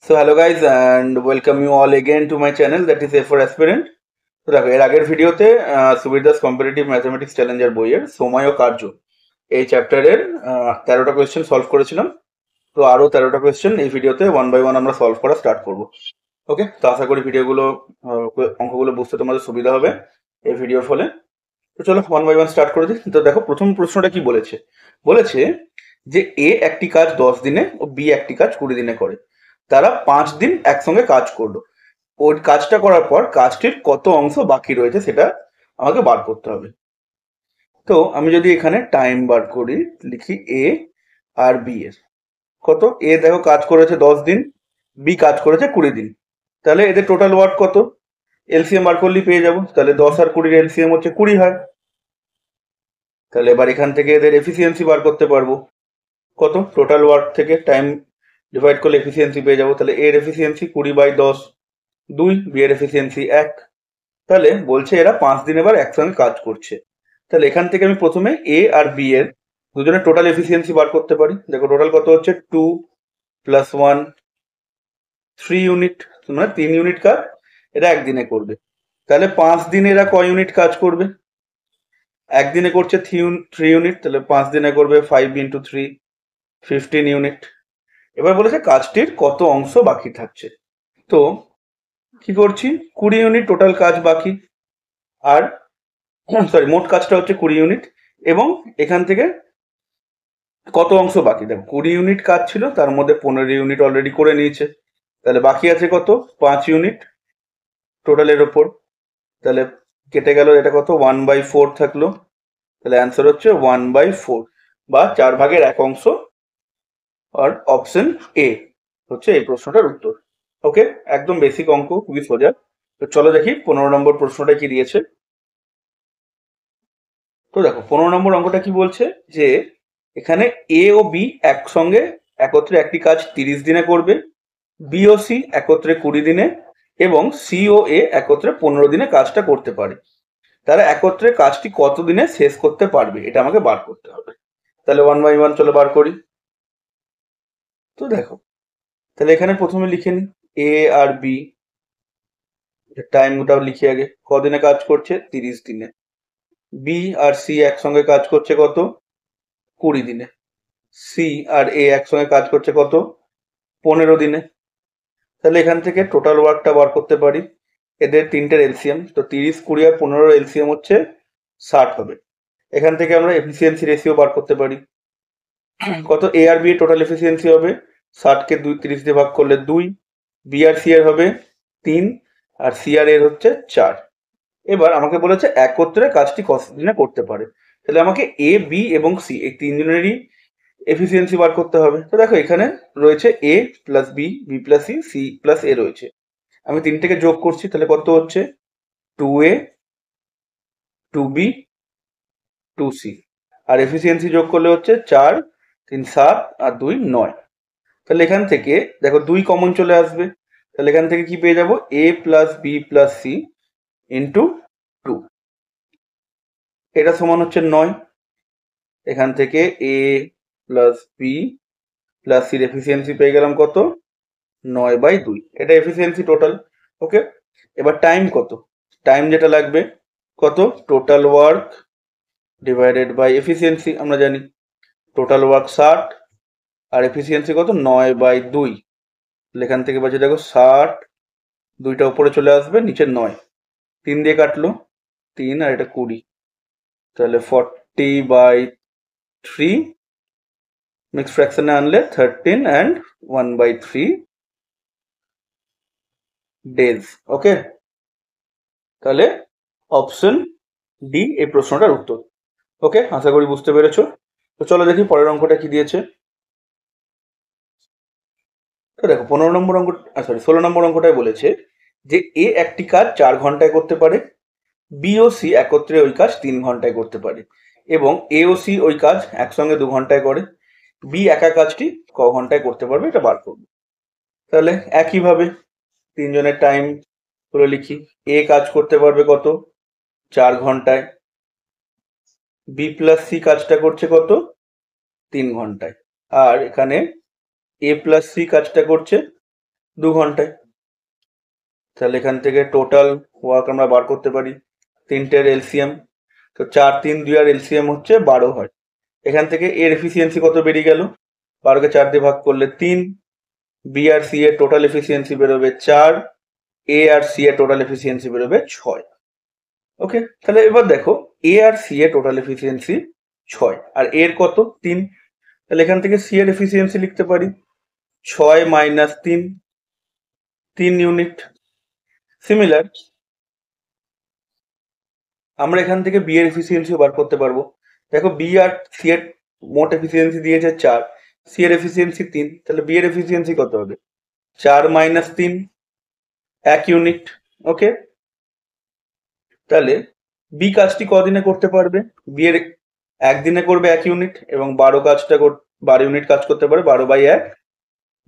So hello guys and welcome you all again to my channel, that is A for Aspirant. তো দেখো, এর আগের ভিডিওতে সুবিদাস competitive mathematics Challenger বইয়ের সময় ও কার্য এই চ্যাপ্টারের 13টা কোয়েশ্চেন সলভ করেছিলাম। তো আরো 13টা কোয়েশ্চেন এই ভিডিওতে ওয়ান বাই ওয়ান আমরা সলভ করা স্টার্ট করব। ওকে, তো আশা করি ভিডিওগুলো অঙ্কগুলো বুঝতে তোমাদের সুবিধা হবে এই ভিডিওর ফলে। তো চলো ওয়ান বাই ওয়ান স্টার্ট করে দিই। তো দেখো, প্রথম প্রশ্নটা কি বলেছে বলেছে যে এ একটি কাজ 10 দিনে ও বি একটি কাজ 20 দিনে করে। তারা 5 দিন একসঙ্গে কাজ করলো। ওই কাজটা করার পর কাজটির কত অংশ বাকি রয়েছে সেটা আমাকে বার করতে হবে। তো আমি যদি এখানে টাইম বার করি, লিখি এ আর বি এর কত। এ দেখো কাজ করেছে 10 দিন, বি কাজ করেছে 20 দিন। তাহলে এদের টোটাল ওয়ার্ক কত? এলসিএম বার করলেই পেয়ে যাবো। তাহলে 10 আর 20 এলসিএম হচ্ছে 20 হয়। তাহলে এবার এখান থেকে এদের এফিসিয়েন্সি বার করতে পারবো। কত? টোটাল ওয়ার্ক থেকে টাইম ডিভাইড করলে এফিসিয়েন্সি পেয়ে যাবো। তাহলে এর এফিসিয়েন্সি 20/10, 2। বি এর এফিসিয়েন্সি 1। তাহলে বলছে এরা 5 দিন এবার একসঙ্গে কাজ করছে। তাহলে এখান থেকে আমি প্রথমে এ আর বি এর দুজনের টোটাল এফিসিয়েন্সি বার করতে পারি। দেখো টোটাল কত হচ্ছে, 2 + 1, 3 ইউনিট, মানে 3 ইউনিট কাজ এরা একদিনে করবে। তাহলে 5 দিনে এরা কয় ইউনিট কাজ করবে? একদিনে করছে 3 ইউনিট, তাহলে 5 দিনে করবে 5 × 3, 15 ইউনিট। এবার বলেছে কাজটির কত অংশ বাকি থাকছে। তো কি করছি, 20 ইউনিট টোটাল কাজ বাকি। আর সরি, মোট কাজটা হচ্ছে 20 ইউনিট, এবং এখান থেকে কত অংশ বাকি? দেখো 20 ইউনিট কাজ ছিল, তার মধ্যে 15 ইউনিট অলরেডি করে নিয়েছে। তাহলে বাকি আছে কত? 5 ইউনিট টোটালের ওপর। তাহলে কেটে গেল, এটা কত? 1/4 থাকলো। তাহলে অ্যান্সার হচ্ছে 1/4 বা 4/1 অংশ। আর অপশন এ হচ্ছে এই প্রশ্নটার উত্তর। ওকে, একদম বেসিক অঙ্ক, খুবই সোজা। তো চলো দেখি 15 নম্বর প্রশ্নটা কি দিয়েছে। তো দেখো 15 নম্বর অঙ্কটা কি বলছে, যে এখানে এ ও বি একসঙ্গে একত্রে একটি কাজ 30 দিনে করবে, বি ও সি একত্রে 20 দিনে, এবং সি ও এ একত্রে 15 দিনে কাজটা করতে পারে। তারা একত্রে কাজটি কত দিনে শেষ করতে পারবে, এটা আমাকে বার করতে হবে। তাহলে ওয়ান বাই ওয়ান চলো বার করি। তো দেখো, তাহলে এখানে প্রথমে লিখে নি এ আর বি, টাইমটাও লিখি আগে। কদিনে কাজ করছে? 30 দিনে। বি আর সি একসঙ্গে কাজ করছে কত? 20 দিনে। সি আর এ একসঙ্গে কাজ করছে কত? 15 দিনে। তাহলে এখান থেকে টোটাল ওয়ার্কটা বার করতে পারি। এদের তিনটের এলসিএম, তো 30, 20 আর 15 এলসিএম হচ্ছে 60 হবে। এখান থেকে আমরা এফিসিয়েন্সি রেশিও বার করতে পারি। কত? এ আর বি এর টোটাল এফিসিয়েন্সি হবে 60কে 30 দিয়ে ভাগ করলে 2, বি আর সি এর হবে 3, আর সি আর এর হচ্ছে 4। এবার আমাকে বলেছে একত্রে কাজটি কত দিনে করতে পারে। তাহলে আমাকে এ, বি এবং সি এই তিনজনেরই এফিসিয়েন্সি বার করতে হবে। তো দেখো এখানে রয়েছে A plus B, B plus C, C plus A রয়েছে। আমি তিনটেকে যোগ করছি, তাহলে কত হচ্ছে? 2a, 2b, 2c। আর এফিসিয়েন্সি যোগ করলে হচ্ছে 4, 3 7, আর 2 9। তাহলে এখান থেকে দেখো 2 কমন চলে আসবে। তাহলে এখান থেকে কি পেয়ে যাবো? a plus B plus C into 2, এটা সমান হচ্ছে 9। এখান থেকে এ প্লাস বি প্লাস সির এফিসিয়েন্সি পেয়ে গেলাম কত? 9/2। এটা এফিসিয়েন্সি টোটাল। ওকে, এবার টাইম কত? টাইম যেটা লাগবে কত? Total work divided by efficiency. আমরা জানি টোটাল ওয়ার্ক 60, আর এফিসিয়েন্সি কত? 9/2। এখান থেকে বাজে দেখো 60, 2টা উপরে চলে আসবে, নিচে 9, 3 দিয়ে কাটলো 3, আর এটা 20। তাহলে 40/3, মিক্স ফ্র্যাকশনে আনলে 13 and 1/3 ডেজ। ওকে, তাহলে অপশন ডি এই প্রশ্নটার উত্তর। ওকে, আশা করি বুঝতে পেরেছো। তো চলো দেখি পরের অঙ্কটা কি দিয়েছে। তো দেখো 15 নম্বর অঙ্ক, সরি 16 নম্বর অঙ্কটায় বলেছে যে এ একটি কাজ 4 ঘন্টায় করতে পারে, বি ও সি একত্রে ওই কাজ 3 ঘন্টায় করতে পারে, এবং এ ও সি ওই কাজ একসঙ্গে 2 ঘন্টায় করে। বি একা কাজটি ক ঘন্টায় করতে পারবে, এটা বার করবে। তাহলে একইভাবে তিনজনের টাইম গুলো লিখি। এ কাজ করতে পারবে কত? 4 ঘন্টায়। বি প্লাস সি কাজটা করছে কত? 3 ঘন্টায়। আর এখানে এ প্লাস সি কাজটা করছে 2 ঘন্টায়। তাহলে এখান থেকে টোটাল ওয়ার্ক আমরা বার করতে পারি, তিনটের এলসিএম। তো 4, 3, 2 আর এলসিএম হচ্ছে 12 হয়। এখান থেকে এর এফিসিয়েন্সি কত বেরিয়ে গেল, 12কে 4 দিয়ে ভাগ করলে 3, বি আর সি এর টোটাল এফিসিয়েন্সি বেরোবে 4, এ আর সি এর টোটাল এফিসিয়েন্সি বেরোবে 6। ওকে, তাহলে এবার দেখো এ আর সি এর টোটাল এফিসিয়েন্সি 6 আর এর কত 3। তাহলে এখান থেকে সি এর এফিসিয়েন্সি লিখতে পারি 6 মাইনাস 3, 3 ইউনিট। সিমিলার আমরা এখান থেকে বি এর এফিসিয়েন্সি বার করতে পারবো। দেখো বি আর সি এর মোট এফিসিয়েন্সি দিয়েছে 4, সি এর এফিসিয়েন্সি 3, তাহলে বি এর এফিসিয়েন্সি কত হবে 4 মাইনাস 3, 1 ইউনিট। ওকে, তাহলে বি কাজটি কদিনে করতে পারবে, বি এর একদিনে করবে 1 ইউনিট এবং 12 ইউনিট কাজ করতে পারে 12/1,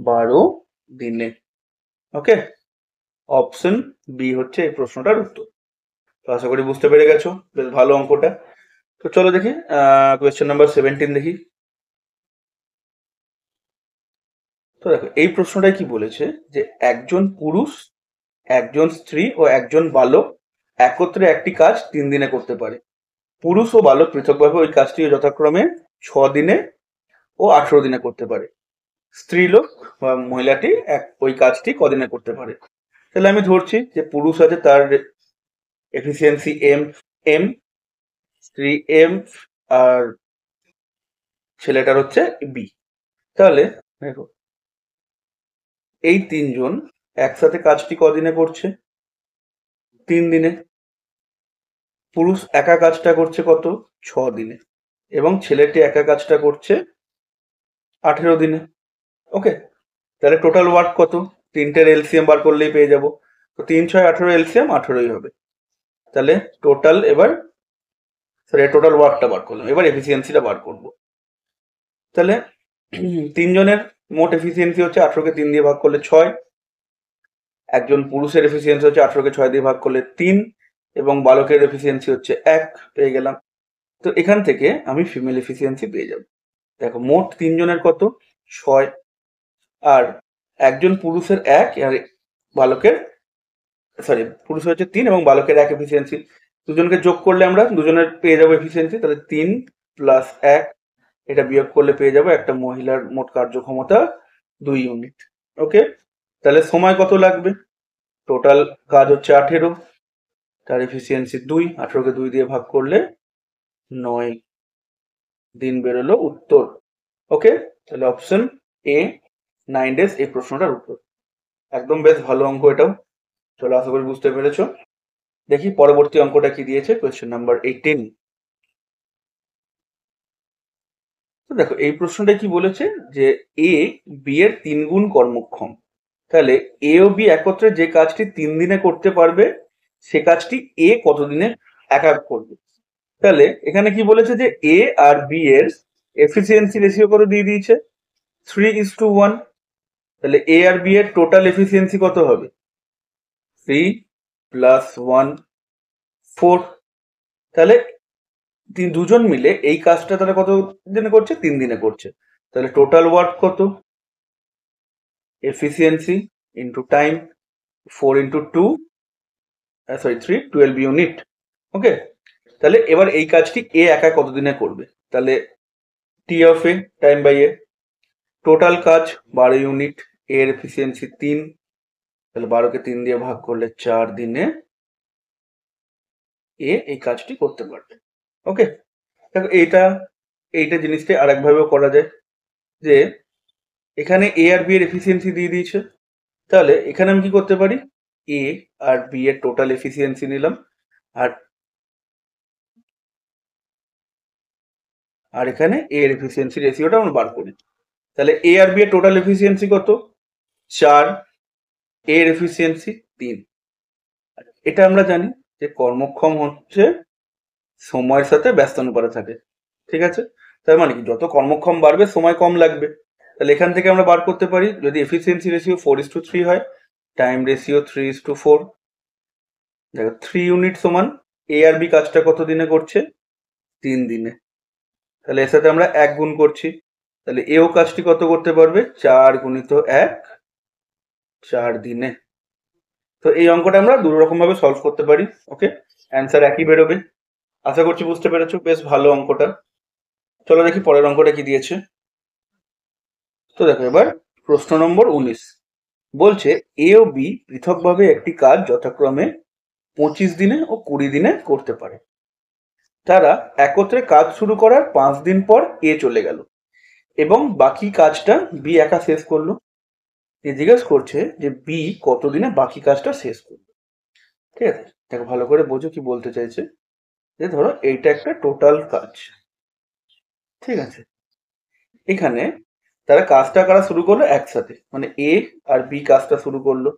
12 দিনে। ওকে, অপশন বি হচ্ছে এই প্রশ্নটার উত্তর। তো আশা করি বুঝতে পেরে গেছো, বেশ ভালো অঙ্কটা। তো চলো দেখি কোয়েশ্চেন নাম্বার 17 দেখি। তো দেখো এই প্রশ্নটাই কি বলেছে যে একজন পুরুষ, একজন স্ত্রী ও একজন বালক একত্রে একটি কাজ 3 দিনে করতে পারে। পুরুষ ও বালক পৃথকভাবে ওই কাজটি যথাক্রমে 6 দিনে ও 18 দিনে করতে পারে। স্ত্রীলোক বা মহিলাটি ওই কাজটি কদিনে করতে পারে। তাহলে আমি ধরছি যে পুরুষ আছে, তার এফিসিয়েন্সি এম, স্ত্রী এম, আর ছেলেটার হচ্ছে বি। তাহলে দেখো এই তিনজন একসাথে কাজটি কদিনে করছে 3 দিনে। পুরুষ একা কাজটা করছে কত 6 দিনে এবং ছেলেটি একা কাজটা করছে 18 দিনে। ওকে, তাহলে টোটাল ওয়ার্ক কত, তিনটের এলসিএম বার করলেই পেয়ে যাব। তো 3, 6, 18 এলসিএম 18ই হবে। তাহলে টোটাল এবার টোটাল ওয়ার্কটা বার করলাম, এবার এফিসিয়েন্সিটা বার করব। তাহলে তিনজনের মোট এফিসিয়েন্সি হচ্ছে 18কে 3 দিয়ে ভাগ করলে 6, একজন পুরুষের এফিসিয়েন্সি হচ্ছে 18কে 6 দিয়ে ভাগ করলে 3 এবং বালকের এফিসিয়েন্সি হচ্ছে 1, পেয়ে গেলাম। তো এখান থেকে আমি ফিমেল এফিসিয়েন্সি পেয়ে যাব। দেখো মোট তিনজনের কত 6, আর একজন পুরুষের 1 আর বালকের পুরুষের হচ্ছে 3 এবং বালকের 1 এফিসিয়েন্সি। দুজনকে যোগ করলে আমরা দুজনের পেয়ে যাবো এফিসিয়েন্সি। তাহলে 3 প্লাস 1, এটা বিয়োগ করলে পেয়ে যাবো একটা মহিলার মোট কার্যক্ষমতা 2 ইউনিট। ওকে, তাহলে সময় কত লাগবে, টোটাল কাজ হচ্ছে 18, তার এফিসিয়েন্সি 2, 18কে 2 দিয়ে ভাগ করলে 9 দিন বেরোলো উত্তর। ওকে, তাহলে অপশন এ 9 ডেজ এই প্রশ্নটার উত্তর। একদম বেশ ভালো অঙ্ক এটাও। চলো আশা করি বুঝতে পেরেছো। দেখি পরবর্তী অঙ্কটা কি দিয়েছে, কোয়েশ্চেন নাম্বার 18। তো দেখো এই প্রশ্নটা কি বলেছে যে এ বি এর 3 গুণ কর্মক্ষম। তাহলে এ ও বি একত্রে যে কাজটি 3 দিনে করতে পারবে সে কাজটি এ কতদিনে একা করবে। তাহলে এখানে কি বলেছে যে এ আর বি এর এফিসিয়েন্সি রেশিও করে দিয়ে দিয়েছে 3:1। তাহলে এ আর বি এর টোটাল এফিসিয়েন্সি কত হবে 3 প্লাস 1, 4। তাহলে দুজন মিলে এই কাজটা তারা কত দিনে করছে 3 দিনে করছে। তাহলে টোটাল ওয়ার্ক কত, efficiency into time, 4 into 2 3, 12 unit. Okay, তাহলে এবার এই কাজটি এ একা কতদিনে করবে, তাহলে T of A time by A, total কাজ 12 ইউনিট, এর এফিসিয়েন্সি 3, তাহলে 12কে 3 দিয়ে ভাগ করলে 4 দিনে এ এই কাজটি করতে পারবে। ওকে, দেখো এইটা জিনিসটা আর একভাবেও করা যায় যে এখানে এ আর বি এর এফিসিয়েন্সি দিয়ে দিয়েছে। তাহলে এখানে আমি কি করতে পারি, এ আর বি এর টোটাল এফিসিয়েন্সি নিলাম আর এখানে এ এর এফিসিয়েন্সি রেশিওটা আমরা বার করি। তাহলে এ আর বি এর টোটাল এফিসিয়েন্সি কত 4, এর এফিসিয়েন্সি 3। এটা আমরা জানি যে কর্মক্ষম হচ্ছে সময়ের সাথে ব্যস্ত অনুপাতে থাকে। ঠিক আছে, তার মানে কি যত কর্মক্ষম বাড়বে সময় কম লাগবে। তাহলে এখান থেকে আমরা বার করতে পারি যদি এফিসিয়েন্সি রেশিও 4:3 হয়, টাইম রেশিও 3:4। দেখো 3 ইউনিট সমান এ আর বি কাজটা কত দিনে করছে 3 দিনে। তাহলে এর সাথে আমরা 1 গুণ করছি, তাহলে এও কাজটি কত করতে পারবে 4 গুণিত 1, 4 দিনে। তো এই অঙ্কটা আমরা দুটো রকম ভাবে সলভ করতে পারি। ওকে, অ্যান্সার একই বেরোবে। আশা করছি বুঝতে পেরেছো, বেশ ভালো অঙ্কটা। চলো দেখি পরের অঙ্কটা কি দিয়েছে। তো দেখো এবার প্রশ্ন নম্বর 19 বলছে এ ও বি পৃথকভাবে একটি কাজ যথাক্রমে 25 দিনে ও 20 দিনে করতে পারে। তারা একত্রে কাজ শুরু করার 5 দিন পর এ চলে গেল এবং বাকি কাজটা বি একা শেষ করলো। এ জিজ্ঞেস করছে যে বি কতদিনে বাকি কাজটা শেষ করবে। ঠিক আছে, দেখো ভালো করে বোঝো কি বলতে চাইছে। যে ধরো এইটা একটা টোটাল কাজ, ঠিক আছে। এখানে তারা কাজটা করা শুরু করলো একসাথে, মানে এ আর বি কাজটা শুরু করলো।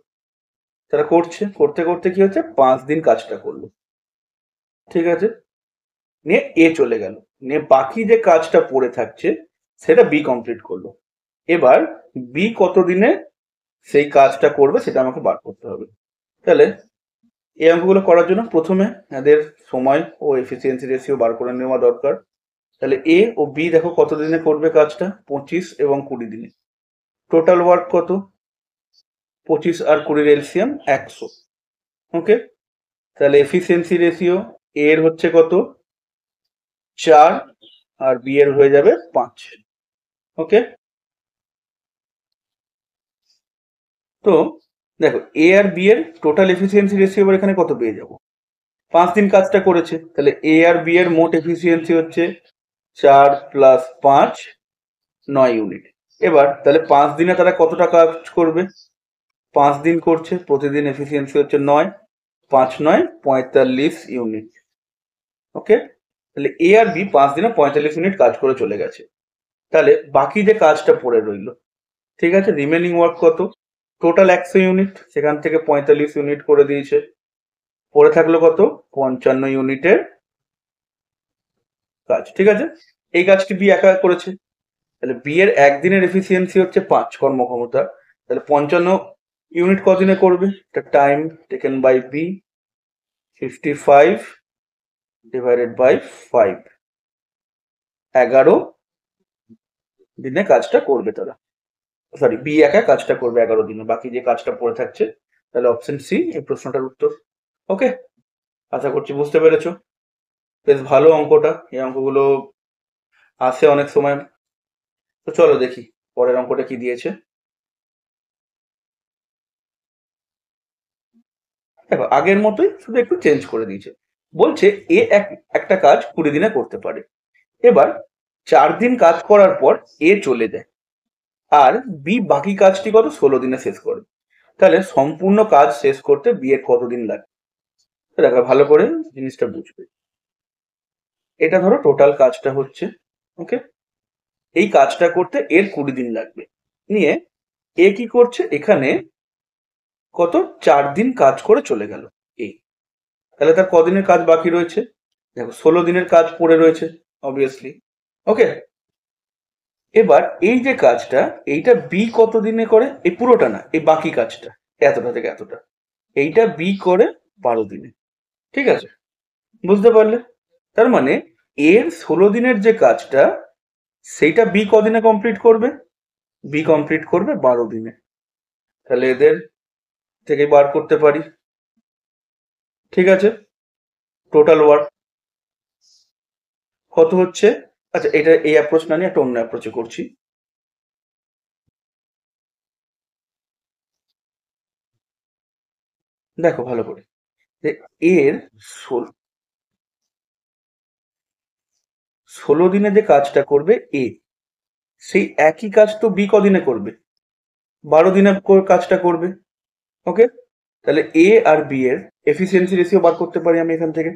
তারা করছে, করতে করতে কি হচ্ছে 5 দিন কাজটা করলো, ঠিক আছে। নিয়ে এ চলে গেল, নিয়ে বাকি যে কাজটা পড়ে থাকছে সেটা বি কমপ্লিট করলো। এবার বি কতদিনে সেই কাজটা করবে সেটা আমাকে বার করতে হবে। তাহলে এই অঙ্কগুলো করার জন্য প্রথমে এদের সময় ও এফিসিয়েন্সি রেশিও বার করে নেওয়া দরকার। তাহলে এ ও বি দেখো কত দিনে করবে কাজটা, 25 এবং 20 দিনে। টোটাল ওয়ার্ক কত, 25 আর 20 এলসিয়াম 100। ওকে, তাহলে এফিসিয়েন্সি রেশিও এর হচ্ছে কত 4 আর বি এর হয়ে যাবে 5। ওকে, তো দেখো এ আর বি এর টোটাল এফিসিয়েন্সি রেশিও এবার এখানে কত পেয়ে যাবো, 5 দিন কাজটা করেছে, তাহলে এ আর বি এর মোট এফিসিয়েন্সি হচ্ছে 4 প্লাস 5, 9 ইউনিট। এবার তাহলে 5 দিনে তারা কতটা কাজ করবে, 5 দিন করছে, প্রতিদিন এফিসিয়েন্সি হচ্ছে 9, 5 9 45 ইউনিট। ওকে, তাহলে এ আর বি 5 দিনে 45 ইউনিট কাজ করে চলে গেছে। তাহলে বাকি যে কাজটা পড়ে রইলো, ঠিক আছে, রিমেনিং ওয়ার্ক কত, টোটাল 100 ইউনিট, সেখান থেকে 45 ইউনিট করে দিয়েছে, পড়ে থাকলো কত 55 ইউনিটের কাজ। ঠিক আছে, এই কাজটি বি একা করেছে, তাহলে বি এর একদিনের এফিসিয়েন্সি হচ্ছে 5 কর্মক্ষমতা, তাহলে 55 ইউনিট কদিনে করবে, time taken by B 55 divided by 5, 11 দিনে কাজটা করবে তারা। সরি, বি একা কাজটা করবে 11 দিনে, বাকি যে কাজটা পড়ে থাকছে। তাহলে অপশন সি এই প্রশ্নটার উত্তর। ওকে, আশা করছি বুঝতে পেরেছো, বেশ ভালো অঙ্কটা। এই অঙ্কগুলো আসে অনেক সময়। তো চলো দেখি পরের অঙ্কটা কি দিয়েছে। দেখো আগের মতোই, শুধু একটু চেঞ্জ করে দিয়েছে। বলছে এ একটা কাজ 20 দিনে করতে পারে। এবার 4 দিন কাজ করার পর এ চলে যায় আর বি বাকি কাজটি কত 16 দিনে শেষ করে। তাহলে সম্পূর্ণ কাজ শেষ করতে বি এর কতদিন লাগে। দেখো ভালো করে জিনিসটা বুঝবে। এটা ধরো টোটাল কাজটা হচ্ছে, ওকে, এই কাজটা করতে এর 20 দিন লাগবে। নিয়ে এ কি করছে, এখানে কত 4 দিন কাজ করে চলে গেল এ। তাহলে তার কদিনের কাজ বাকি রয়েছে, দেখো 16 দিনের কাজ পড়ে রয়েছে অবভিয়াসলি। ওকে, এবার এই যে কাজটা, এইটা বি কত দিনে করে, এই পুরোটা না, এই বাকি কাজটা এতটা থেকে এতটা, এইটা বি করে 12 দিনে। ঠিক আছে, বুঝতে পারলে। তার মানে এর 16 দিনের যে কাজটা সেইটা বি কদিনে কমপ্লিট করবে, বি কমপ্লিট করবে 12 দিনে। তাহলে এদের থেকে বার করতে পারি। ঠিক আছে, টোটাল ওয়ার্ক কত হচ্ছে। আচ্ছা, এটা এই অ্যাপ্রোচ না নিয়ে একটা অন্য অ্যাপ্রোচে করছি। দেখো ভালো করে, যে এর 16 দিনে যে কাজটা করবে এ, সেই একই কাজ তো বি কদিনে করবে, 12 দিনে কাজটা করবে। ওকে, তাহলে এ আর বি এর এফিসিয়েন্সি রেশিও বার করতে পারি আমি এখান থেকে।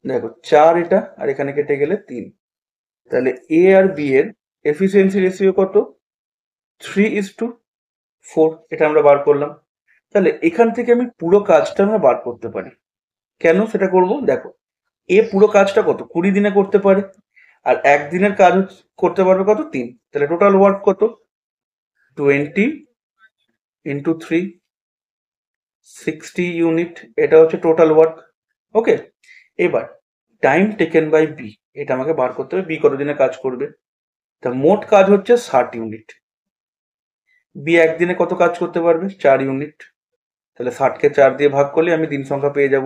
দেখো 4 এটা আর এখানে কেটে গেলে 3, তাহলে এ আর বি এর এফিসিয়েন্সি রেশিও কত 3:4, এটা আমরা বার করলাম। তাহলে এখান থেকে আমি পুরো কাজটা আমরা বার করতে পারি। কেন সেটা করব, দেখো এ পুরো কাজটা কত 20 দিনে করতে পারে, আর একদিনের কাজ করতে পারবে কত 3, তাহলে টোটাল ওয়ার্ক কত 20 ইন্টু 3, 60 ইউনিট, এটা হচ্ছে টোটাল ওয়ার্ক। ওকে, এবার টাইম টেকেন বাই বি, এটা আমাকে বার করতে হবে, বি কত দিনে কাজ করবে। তা মোট কাজ হচ্ছে 60 ইউনিট। বি একদিনে কত কাজ করতে পারবে? 4 ইউনিট। তাহলে 60কে 4 দিয়ে ভাগ করলে আমি দিন সংখ্যা পেয়ে যাব।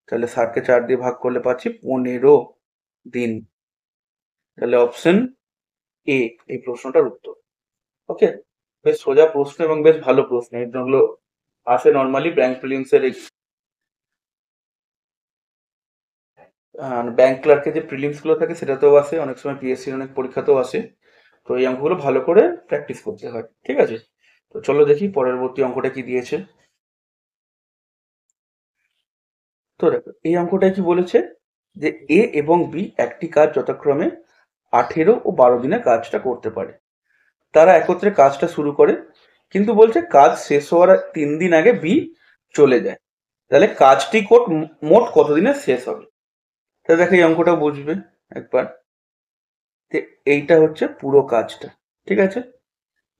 তাহলে 60কে 4 দিয়ে ভাগ করলে পাচ্ছি 15 দিন। তাহলে অপশন এ এই প্রশ্নটার উত্তর। ওকে, বেশ সোজা প্রশ্ন এবং বেশ ভালো প্রশ্ন। এগুলো আসে নর্মালি ব্যাংক প্রিলিমসের ব্যাংক ক্লার্কের যে প্রিলিমস গুলো থাকে সেটাতেও আসে, অনেক সময় পিএসসির অনেক পরীক্ষাতেও আসে। তো এই অঙ্কগুলো ভালো করে প্র্যাকটিস করতে হয়, ঠিক আছে? তো চলো দেখি পরবর্তী অঙ্কটা কি দিয়েছে। তো দেখো এই অঙ্কটায় কি বলেছে যে এ এবং বি একটি কাজ যথাক্রমে 18 ও 12 দিনে কাজটা করতে পারে। তারা একত্রে কাজটা শুরু করে, কিন্তু বলছে কাজ শেষ হওয়ার 3 দিন আগে বি চলে যায়। তাহলে কাজটি মোট কতদিনে শেষ হবে? তাহলে দেখো এই অঙ্কটা বুঝবে একবার, যে এইটা হচ্ছে পুরো কাজটা, ঠিক আছে?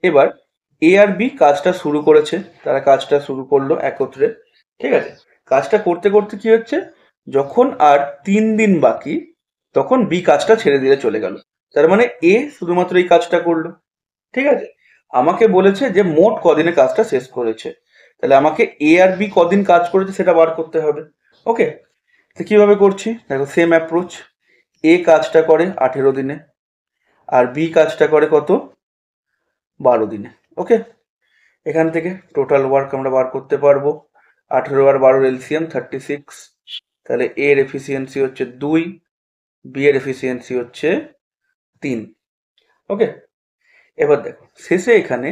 এবার এ আর বি কাজটা শুরু করেছে, তারা কাজটা শুরু করলো একত্রে, ঠিক আছে? কাজটা করতে করতে কি হচ্ছে, যখন আর 3 দিন বাকি তখন বি কাজটা ছেড়ে দিয়ে চলে গেল। তার মানে এ শুধুমাত্র এই কাজটা করলো, ঠিক আছে? আমাকে বলেছে যে মোট কদিনে কাজটা শেষ করেছে। তাহলে আমাকে এ আর বি কদিন কাজ করেছে সেটা বার করতে হবে। ওকে, তো কিভাবে করছি দেখো, সেম অ্যাপ্রোচ। এ কাজটা করে 18 দিনে আর বি কাজটা করে কত? 12 দিনে। ওকে, এখান থেকে টোটাল ওয়ার্ক আমরা বার করতে পারবো। 18 আর 12 এলসিএম 36। তাহলে এর এফিসিয়েন্সি হচ্ছে 2, বি এর এফিসিয়েন্সি হচ্ছে 3। ওকে, এবার দেখো শেষে এখানে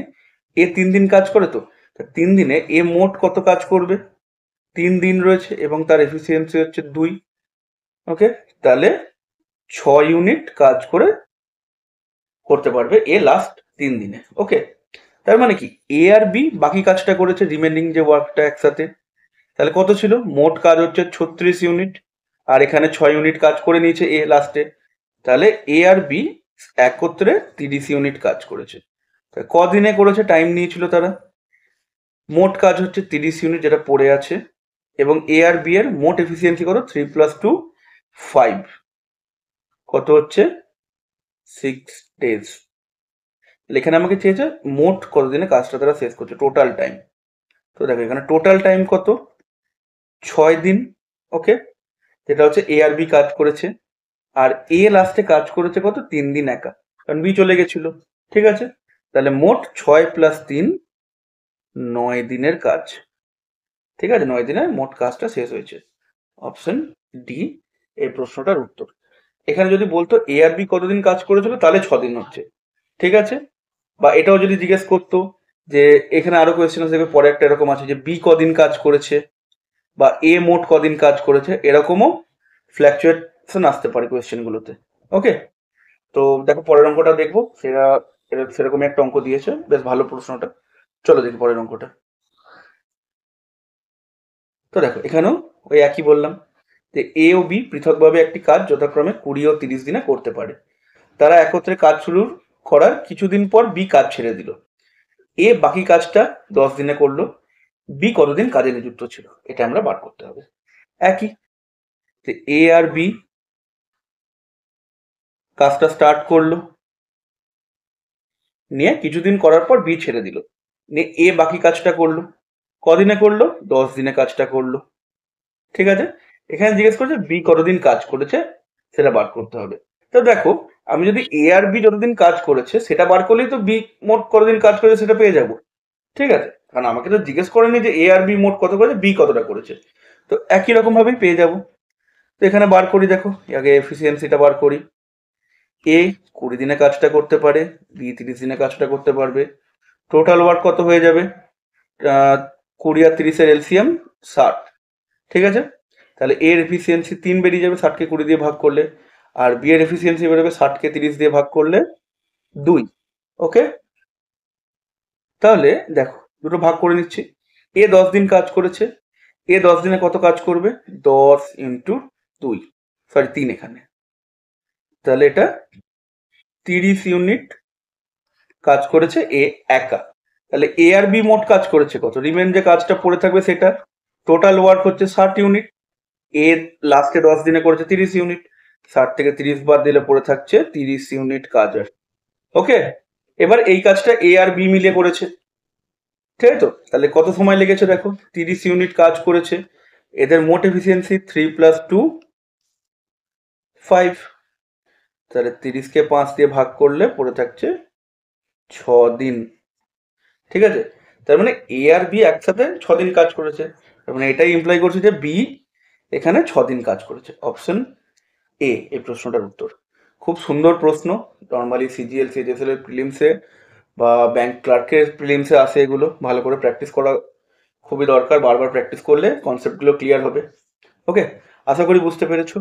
এ 3 দিন কাজ করে, তো 3 দিনে এ মোট কত কাজ করবে? 3 দিন রয়েছে এবং তার এফিসিয়েন্সি হচ্ছে 2। ওকে, তাহলে 6 ইউনিট কাজ করতে পারবে এ লাস্ট 3 দিনে। ওকে, তার মানে কি এ আর বি বাকি কাজটা করেছে, রিমেনিং যে ওয়ার্কটা একসাথে। তাহলে কত ছিল? মোট কাজ হচ্ছে 36 ইউনিট, আর এখানে 6 ইউনিট কাজ করে নিয়েছে এ লাস্টে। তাহলে এ আর বি একত্রে 30 ইউনিট কাজ করেছে। কদিনে করেছে, টাইম নিয়েছিল তারা? মোট কাজ হচ্ছে 30 ইউনিট যেটা পড়ে আছে, এবং এ আর বি এর মোট এফিসিয়েন্সি কত? 3 + 2 5, কত হচ্ছে? 6 ডেজ। এখানে আমাকে চেয়েছে মোট কতদিনে কাজটা তারা শেষ করছে, টোটাল টাইম। তো দেখো এখানে টোটাল টাইম কত? 6 দিন। ওকে, যেটা হচ্ছে এ আর বি কাজ করেছে, আর এ লাস্টে কাজ করেছে কত? 3 দিন একা, কারণ বি চলে গেছিল, ঠিক আছে? তাহলে মোট 6 + 3 9 দিনের কাজ, ঠিক আছে? 9 দিনে মোট কাজটা শেষ হয়েছে। অপশন ডি এই প্রশ্নটার উত্তর। এখানে যদি বলতো এ আর বি কতদিন কাজ করেছিল, তাহলে 6 দিন হচ্ছে, ঠিক আছে? বা এটাও যদি জিজ্ঞেস করতো যে এখানে আরো কোয়েশ্চেন আসবে পরে, একটা এরকম আছে যে বি কদিন কাজ করেছে বা এ মোট কদিন কাজ করেছে, এরকমও ফ্ল্যাকচুয়েশন আসতে পারে কোয়েশ্চেন গুলোতে। ওকে, তো দেখো পরের অঙ্কটা দেখবো, সেরকমই একটা অঙ্ক দিয়েছে, বেশ ভালো প্রশ্নটা। চলো দেখি পরের অঙ্কটা। তো দেখো এখানেও ওই একই বললাম, যে এ ও বি পৃথকভাবে একটি কাজ যথাক্রমে 20 ও 30 দিনে করতে পারে। তারা একত্রে কাজ শুরু করার কিছুদিন পর বি কাজ ছেড়ে দিল। এ বাকি কাজটা 10 দিনে করলো। বি কতদিন কাজে নিযুক্ত ছিল, এটা আমরা বার করতে হবে। একই, যে এ আর বি কাজটা স্টার্ট করলো, নিয়ে কিছুদিন করার পর বি ছেড়ে দিল, নিয়ে এ বাকি কাজটা করলো। কদিনে করলো? 10 দিনে কাজটা করলো, ঠিক আছে? এখানে জিজ্ঞেস করছে বি কতদিন কাজ করেছে সেটা বার করতে হবে। তো দেখো আমি যদি এ আর বি যতদিন কাজ করেছে সেটা বার করলেই তো বি মোট কতদিন কাজ করেছে সেটা পেয়ে যাব, ঠিক আছে? কারণ আমাকে তো জিজ্ঞেস করেনি যে এ আর বি মোট কত করেছে, বি কতটা করেছে। তো একই রকম ভাবেই পেয়ে যাব। তো এখানে বার করি, দেখো আগে এফিসিয়েন্সিটা বার করি। এ 20 দিনে কাজটা করতে পারে, বি 30 দিনে কাজটা করতে পারবে। টোটাল ওয়ার্ক কত হয়ে যাবে? 20 আর 30-এর এলসিএম 60, ঠিক আছে? তাহলে এর এফিসিয়েন্সি 3 বেরিয়ে যাবে 60কে 20 দিয়ে ভাগ করলে, আর বি এর এফিসিয়েন্সি বেরোবে 60কে 30 দিয়ে ভাগ করলে 2। ওকে, তাহলে দেখো দুটো ভাগ করে নিচ্ছি। এ 10 দিন কাজ করেছে, এ 10 দিনে কত কাজ করবে? 10 ইন্টু 2, সরি 3 এখানে, তাহলে এটা 30 ইউনিট কাজ করেছে এ একা। তাহলে এ আর বি মোট কাজ করেছে কত? রিমেন যে কাজটা পড়ে থাকবে সেটা। টোটাল ওয়ার্ক হচ্ছে 60 ইউনিট। এ লাস্টে 10 দিনে করেছে 30 ইউনিট, 60 থেকে 30 বাদ দিলে পড়ে থাকছে 30 ইউনিট কাজ। ওকে, এবার এই কাজটা এ আর বি মিলে করেছে, ঠিক আছে? তো তাহলে কত সময় লেগেছে দেখো, 30 ইউনিট কাজ করেছে। এদের মোট এফিসিয়েন্সি 3 + 2 5। তাহলে 30কে 5 দিয়ে ভাগ করলে পড়ে থাকছে 6 দিন, ঠিক আছে? তার মানে এ আর বি একসাথে 6 দিন কাজ করেছে। তার মানে এটাই ইমপ্লাই করছে যে বি এখানে 6 দিন কাজ করেছে। অপশন এ এই প্রশ্নটার উত্তর। খুব সুন্দর প্রশ্ন। নর্মালি সিজিএল সিজিএসএল এর প্রিলিমসে বা ব্যাংক ক্লার্কের প্রিলিমসে আসে এগুলো। ভালো করে প্র্যাকটিস করা খুবই দরকার। বারবার প্র্যাকটিস করলে কনসেপ্টগুলো ক্লিয়ার হবে। ওকে, আশা করি বুঝতে পেরেছো।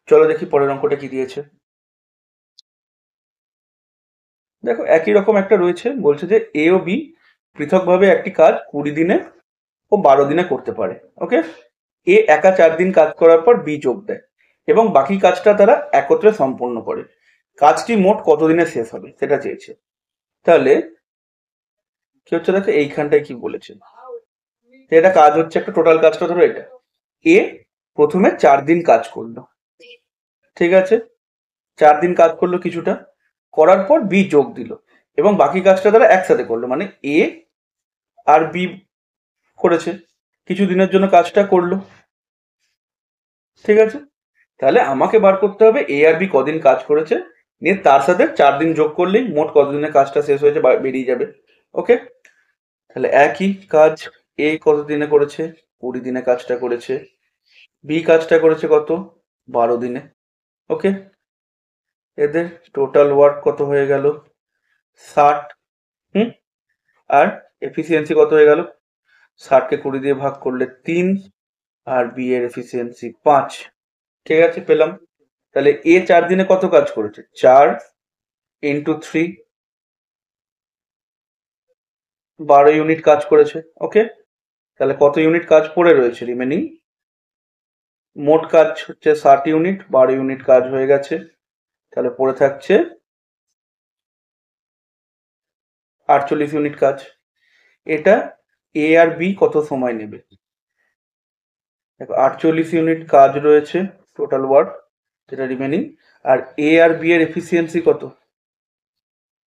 চলো দেখি পরের অঙ্কটা কি দিয়েছে। দেখো একই রকম একটা রয়েছে, বলছে যে এ ও বি পৃথকভাবে একটি কাজ 20 দিনে ও 12 দিনে করতে পারে। ওকে, এ একা 4 দিন কাজ করার পর বি যোগ দেয় এবং বাকি কাজটা তারা একত্রে সম্পন্ন করে। কাজটি মোট কতদিনে শেষ হবে সেটা চেয়েছে। তাহলে কি হচ্ছে দেখো, এইখানটায় কি বলেছে, এটা কাজ হচ্ছে একটা টোটাল কাজটা ধরো এটা এ প্রথমে 4 দিন কাজ করলো, ঠিক আছে? 4 দিন কাজ করলো কিছুটা, করার পর বি যোগ দিল এবং বাকি কাজটা তারা একসাথে করলো, মানে এ আর বি করেছে, কিছু দিনের জন্য কাজটা করলো, ঠিক আছে? তাহলে আমাকে বার করতে হবে এ আর বি কদিন কাজ করেছে, নিয়ে তার সাথে 4 দিন যোগ করলেই মোট কতদিনে কাজটা শেষ হয়েছে বেরিয়ে যাবে। ওকে, তাহলে একই কাজ এ কতদিনে করেছে, 20 দিনে কাজটা করেছে। বি কাজটা করেছে কত, 12 দিনে। ওকে, এদের টোটাল ওয়ার্ক কত হয়ে গেল, 60। আর এফিসিয়েন্সি কত হয়ে গেল, 60কে 20 দিয়ে ভাগ করলে 3, আর বি এর এফিসিয়েন্সি 5। ঠিক আছে, পেলাম। তাহলে এ 4 দিনে কত কাজ করেছে, 4 × 3, 12 ইউনিট কাজ করেছে। ওকে, তাহলে কত ইউনিট কাজ পড়ে রয়েছে রিমেনিং, মোট কাজ হচ্ছে 60 ইউনিট, 12 ইউনিট কাজ হয়ে গেছে, তাহলে পড়ে থাকছে 48 ইউনিট কাজ। এটা এ আর বি কত সময় নেবে, দেখো 48 ইউনিট কাজ রয়েছে টোটাল ওয়ার্ক যেটা রিমেনিং, আর এ আর বি এর এফিসিয়েন্সি কত,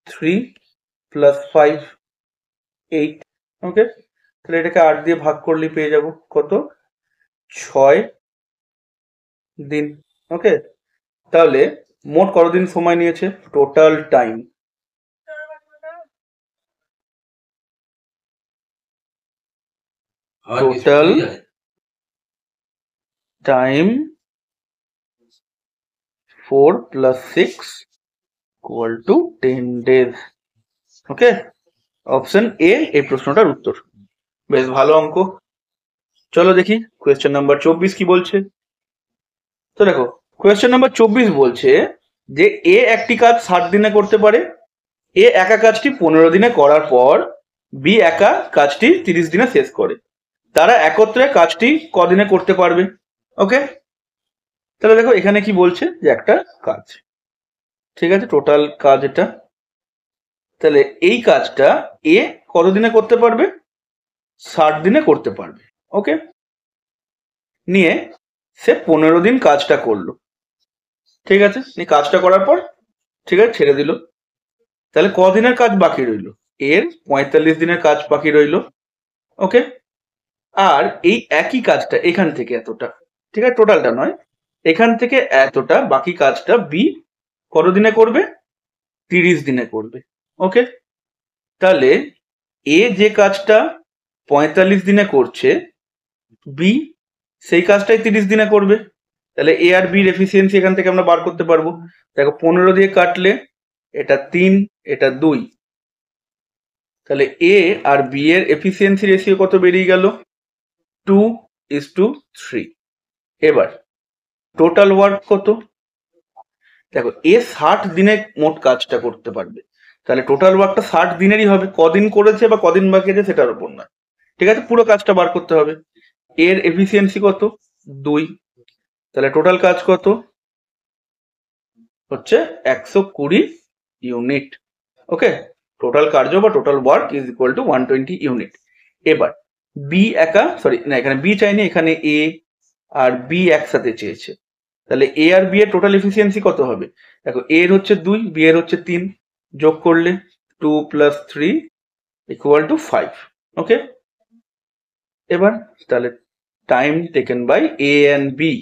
3 + 5 8। ওকে, তাহলে এটাকে 8 দিয়ে ভাগ করলে পেয়ে যাব কত, 6 দিন। ওকে, তাহলে মোট কতদিন সময় নিয়েছে, total time, total time 4 + 6 = 10 days। Okay, option A এই প্রশ্নটার উত্তর। বেশ ভালো অঙ্ক। চলো দেখি কোয়েশ্চেন নাম্বার 24 কি বলছে। তো দেখো কোয়েশ্চেন নাম্বার 24 বলছে যে এ একটি কাজ 60 দিনে করতে পারে, এ একা কাজটি 15 দিনে করার পর বি একা কাজটি 30 দিনে শেষ করে। তারা একত্রে কাজটি কদিনে করতে পারবে? ওকে, তাহলে দেখো এখানে কি বলছে যে একটা কাজ, ঠিক আছে, টোটাল কাজ এটা। তাহলে এই কাজটা এ কতদিনে করতে পারবে, 60 দিনে করতে পারবে। ওকে, নিয়ে সে 15 দিন কাজটা করলো, ঠিক আছে, কাজটা করার পর ঠিক আছে ছেড়ে দিল। তাহলে কদিনের কাজ বাকি রইল, এর 45 দিনের কাজ বাকি রইল। ওকে, আর এই একই কাজটা এখান থেকে এতটা, ঠিক আছে, টোটালটা নয়, এখান থেকে এতটা বাকি কাজটা বি কতদিনে করবে, 30 দিনে করবে। ওকে, তাহলে এ যে কাজটা 45 দিনে করছে, বি সেই কাজটাই 30 দিনে করবে। তাহলে এ আর বির এফিসিয়েন্সি এখান থেকে আমরা বার করতে পারবো। দেখো 15 দিয়ে কাটলে এটা 3, এটা 2, তাহলে এ আর বি এর এফিসিয়েন্সি রেশিও কত বেরিয়ে গেল, 2:3। এবার টোটাল ওয়ার্ক কত, দেখো এ 60 দিনে মোট কাজটা করতে পারবে, তাহলে টোটাল ওয়ার্কটা 60 দিনেরই হবে, কদিন করেছে বা কদিন বাকি আছে সেটার উপর না, ঠিক আছে, পুরো কাজটা বার করতে হবে। এর এফিসিয়েন্সি কত, 2, তাহলে টোটাল কাজ কত হচ্ছে 120 ইউনিট। ওকে, টোটাল কার্য বা total work is equal to 120 unit. এবার বি একা, সরি না, এখানে বি চাইনি, এখানে এ আর বি একসাথে চেয়েছে। তাহলে এ আর বি এর টোটাল এফিসিয়েন্সি কত হবে, দেখো এর হচ্ছে 2, বি এর হচ্ছে 3, যোগ করলে 2 + 3 = 5। ওকে, এবার তাহলে time taken by A and B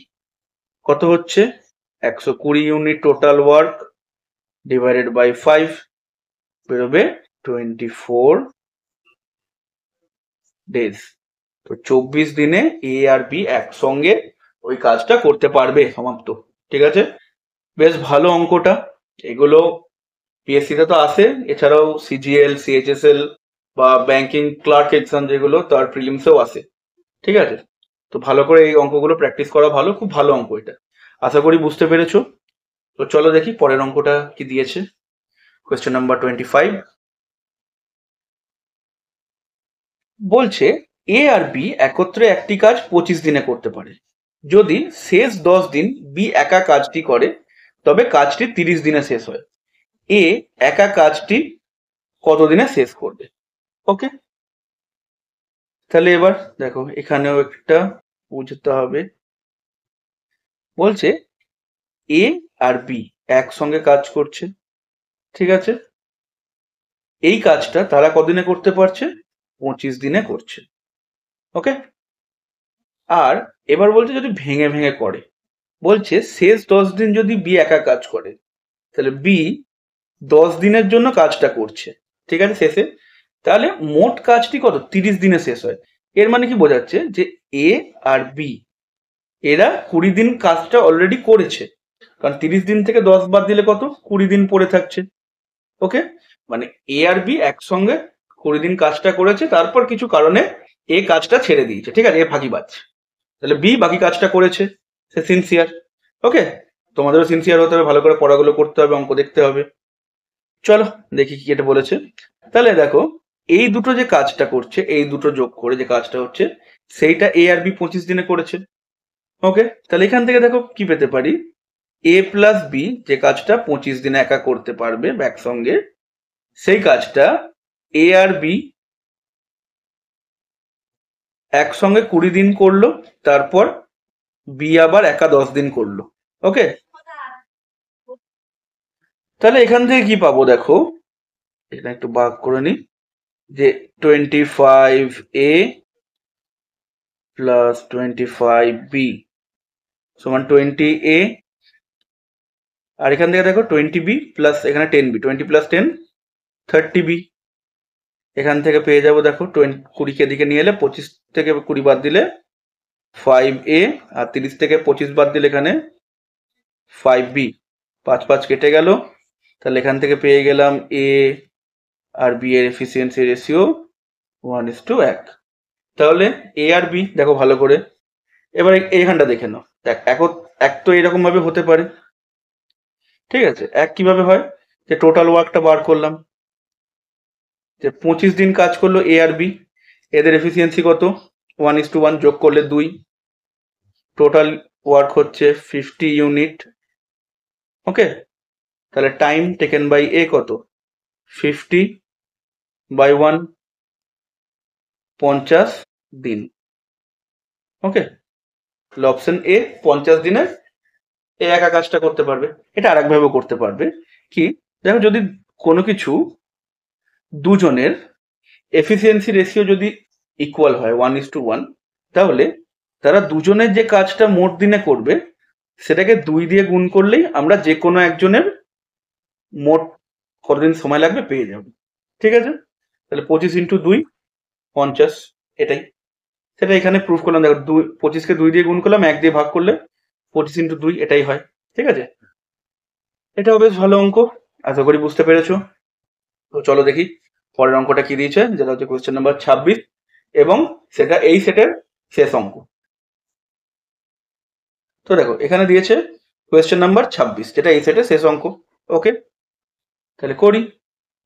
কত হচ্ছে 120 unit total work divided by 5 বেরোবে 24 ডেজ। তো 24 দিনে এ আর বি একসঙ্গে ওই কাজটা করতে পারবে সমাপ্ত। ঠিক আছে, বেশ ভালো অঙ্কটা। এগুলো পিএসসিতে তো আসে, এছাড়াও সিজিএল, সিএইচএসএল বা ব্যাংকিং ক্লার্ক এক্সাম যেগুলো তার প্রিলিমসেও আসে। ঠিক আছে, তো ভালো করে এই অঙ্কগুলো প্র্যাকটিস করা ভালো, খুব ভালো অঙ্ক এটা। আশা করি বুঝতে পেরেছো। তো চলো দেখি পরের অঙ্কটা কি দিয়েছে। কোয়েশ্চেন নাম্বার 25 বলছে এ আর বি একত্রে একটি কাজ 25 দিনে করতে পারে। যদি শেষ 10 দিন বি একা কাজটি করে তবে কাজটি 30 দিনে শেষ হয়। এ একা কাজটি কত দিনে শেষ করবে? ওকে, তাহলে এবার দেখো এখানেও একটা বুঝতে হবে। বলছে এ আর বি একসঙ্গে কাজ করছে, ঠিক আছে, এই কাজটা তারা কদিনে করতে পারছে? 25 দিনে করছে। ওকে, আর এবার বলছে যদি ভেঙে ভেঙে করে, বলছে শেষ 10 দিন যদি বি একা কাজ করে তাহলে বি 10 দিনের জন্য কাজটা করছে, ঠিক আছে, শেষে তাহলে মোট কাজটি কত 30 দিনে শেষ হয়। এর মানে কি বোঝাচ্ছে যে এ আর বি এরা 20 দিন কাজটা অলরেডি করেছে, কারণ 30 দিন থেকে 10 বাদ দিলে কত 20 দিন পড়ে থাকছে। ওকে, মানে এ আর বি একসঙ্গে 20 দিন কাজটা করেছে, তারপর কিছু কারণে এ কাজটা ছেড়ে দিয়েছে, ঠিক আছে, এ ফাঁকিবাজ, তাহলে বি বাকি কাজটা করেছে, সে সিনসিয়ার। ওকে, তোমাদেরও সিনসিয়ার হতে হবে, ভালো করে পড়াগুলো করতে হবে, অঙ্ক দেখতে হবে। চলো দেখি কি এটা বলেছে। তাহলে দেখো এই দুটো যে কাজটা করছে, এই দুটো যোগ করে যে কাজটা হচ্ছে সেইটা এ আর বি 25 দিনে করেছে। ওকে, তাহলে এখান থেকে দেখো কি পেতে পারি, এ প্লাস বি যে কাজটা 25 দিনে একা করতে পারবে একসঙ্গে, সেই কাজটা এ আর বি একসঙ্গে 20 দিন করলো, তারপর বি আবার একা 10 দিন করলো। ওকে, তাহলে এখান থেকে কি পাবো দেখো, এটা একটু ভাগ করে নি, যে 25A প্লাস 25B সমান 20A, আর এখান থেকে দেখো 20B প্লাস এখানে 10B, 20 প্লাস 10 30B। এখান থেকে পেয়ে যাবো দেখো 20 কে দিকে নিয়ে এলে 25 থেকে 20 বাদ দিলে 5A, আর 30 থেকে 25 বাদ দিলে এখানে 5B, 5 5 কেটে গেল। তাহলে এখান থেকে পেয়ে গেলাম এ আর বি এর এফিসিয়েন্সি রেশিও 1:1। তাহলে এ আর বি দেখো ভালো করে, এবার এইখানটা দেখে নাও। দেখ এক তো এরকম ভাবে হতে পারে, ঠিক আছে, এক কিভাবে হয়, যে টোটাল ওয়ার্কটা বার করলাম, যে 25 দিন কাজ করলো এ আর বি, এদের এফিসিয়েন্সি কত 1:1, যোগ করলে 2, টোটাল ওয়ার্ক হচ্ছে 50 ইউনিট। ওকে, তাহলে টাইম টেকেন বাই এ কত 50/1, 50 দিন। ওকে, অপশন এ 50 দিনে এ একা কাজটা করতে পারবে। এটা আরেক ভাবেও করতে পারবে, কি দেখো যদি কোনো কিছু দুজনের এফিসিয়েন্সি রেশিও যদি ইকুয়াল হয় 1:1, তাহলে তারা দুজনের যে কাজটা মোট দিনে করবে সেটাকে 2 দিয়ে গুণ করলেই আমরা যে কোনো একজনের মোট কতদিন সময় লাগবে পেয়ে যাব। ঠিক আছে, তাহলে 25 × 2 50, এটাই, সেটা এখানে প্রুফ করলাম। দেখো 25কে 2 দিয়ে গুণ করলাম, 1 দিয়ে ভাগ করলে 25 × 2 এটাই হয়। ঠিক আছে, এটাও বেশ ভালো অঙ্ক, আশা করি বুঝতে পেরেছো। তো চলো দেখি পরের অঙ্কটা কি দিয়েছে, যেটা হচ্ছে কোয়েশ্চেন নাম্বার 26, এবং সেটা এই সেটের শেষ অঙ্ক। তো দেখো এখানে দিয়েছে কোয়েশ্চেন নাম্বার 26, যেটা এই সেটের শেষ অঙ্ক। ওকে, তাহলে করি।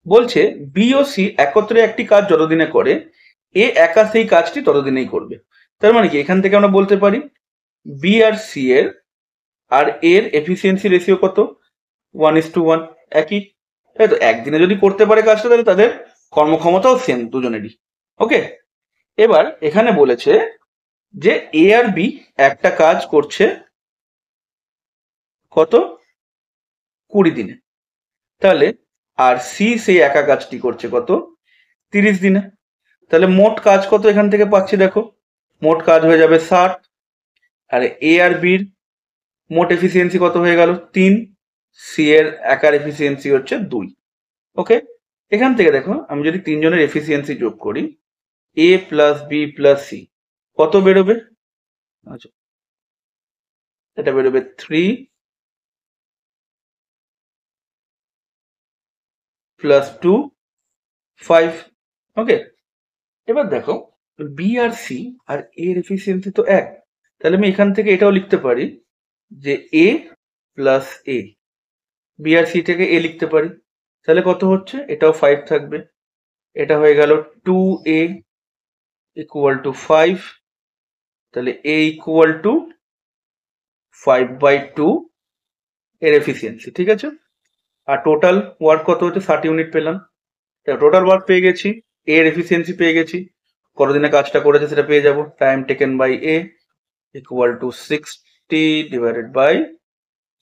বলছে বি ও সি একত্রে একটি কাজ যতদিনে করে এ একা সেই কাজটি ততদিনেই করবে। তার মানে কি এখান থেকে আমরা বলতে পারি বি আর সি এর আর এর এফিসিয়েন্সি রেশিও কত 1:1, একই, তাই তো, একদিনে যদি করতে পারে কাজটা তাহলে তাদের কর্মক্ষমতাও সেম দুজনেরই। ওকে, এবার এখানে বলেছে যে এ আর বি একটা কাজ করছে কত 20 দিনে, তাহলে আর সি সেই একা কাজটি করছে কত 30 দিনে। তাহলে মোট কাজ কত এখান থেকে পাচ্ছি দেখো, মোট কাজ হয়ে যাবে 60, আর এ আর বির মোট এফিসিয়েন্সি কত হয়ে গেল 3, সি এর একার এফিসিয়েন্সি হচ্ছে 2। ওকে, এখান থেকে দেখো আমি যদি তিনজনের এফিসিয়েন্সি যোগ করি এ প্লাস বি প্লাস সি কত বেরোবে, আচ্ছা এটা বেরোবে 3 প্লাস 2 5। ওকে, এবার দেখো বি আর সি আর এর এফিসিয়েন্সি তো এক, তাহলে আমি এখান থেকে এটাও লিখতে পারি যে এ প্লাস এ, বি আর সি থেকে এ লিখতে পারি, তাহলে কত হচ্ছে এটাও 5 থাকবে, এটা হয়ে গেল 2a ইকুয়াল টু 5, তাহলে a ইকুয়াল টু 5/2 এর এফিসিয়েন্সি, ঠিক আছে। আর টোটাল ওয়ার্ক কত হচ্ছে 60 ইউনিট পেলাম, টোটাল ওয়ার্ক পেয়ে গেছি, এর এফিসিয়েন্সি পেয়ে গেছি, কতদিনে কাজটা করেছে সেটা পেয়ে যাব, time taken by A equal to 60 divided by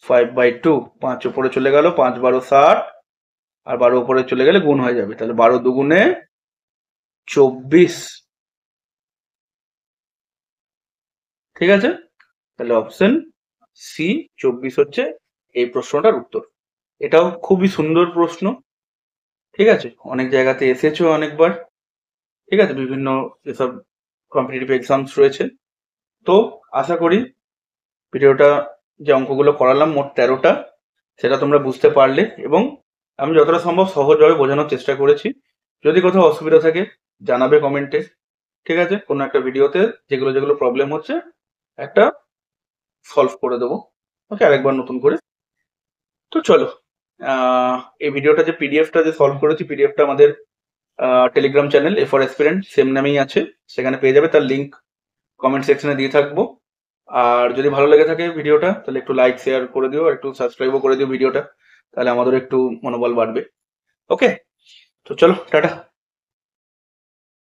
5/2, 5 উপরে চলে গেল, 5 12 60, আর 12 উপরে চলে গেলে গুণ হয়ে যাবে, তাহলে 12 দুগুণে 24, ঠিক আছে। তাহলে অপশন সি 24 হচ্ছে এই প্রশ্নটার উত্তর। এটাও খুবই সুন্দর প্রশ্ন, ঠিক আছে, অনেক জায়গাতে এসেছো অনেকবার, ঠিক আছে, বিভিন্ন যেসব কম্পিটিটিভ এক্সামস রয়েছে। তো আশা করি ভিডিওটা যে অঙ্কগুলো করালাম মোট 13টা সেটা তোমরা বুঝতে পারলে, এবং আমি যতটা সম্ভব সহজভাবে বোঝানোর চেষ্টা করেছি। যদি কোথাও অসুবিধা থাকে জানাবে কমেন্টে, ঠিক আছে, কোনো একটা ভিডিওতে যেগুলো যেগুলো প্রবলেম হচ্ছে একটা সলভ করে দেবো, ওকে, আরেকবার নতুন করে। তো চলো, এই ভিডিওটা যে পিডিএফটা যে সলভ করেছি, পিডিএফটা আমাদের Telegram channel A for aspirant same নামেই আছে, সেখানে পেয়ে যাবে, তার লিঙ্ক কমেন্ট সেকশনে দিয়ে থাকবো। আর যদি ভালো লেগে থাকে ভিডিওটা তাহলে একটু লাইক শেয়ার করে দিও, আর একটু সাবস্ক্রাইবও করে দিও ভিডিওটা, তাহলে আমাদের একটু মনোবল বাড়বে। ওকে, তো চলো টাটা।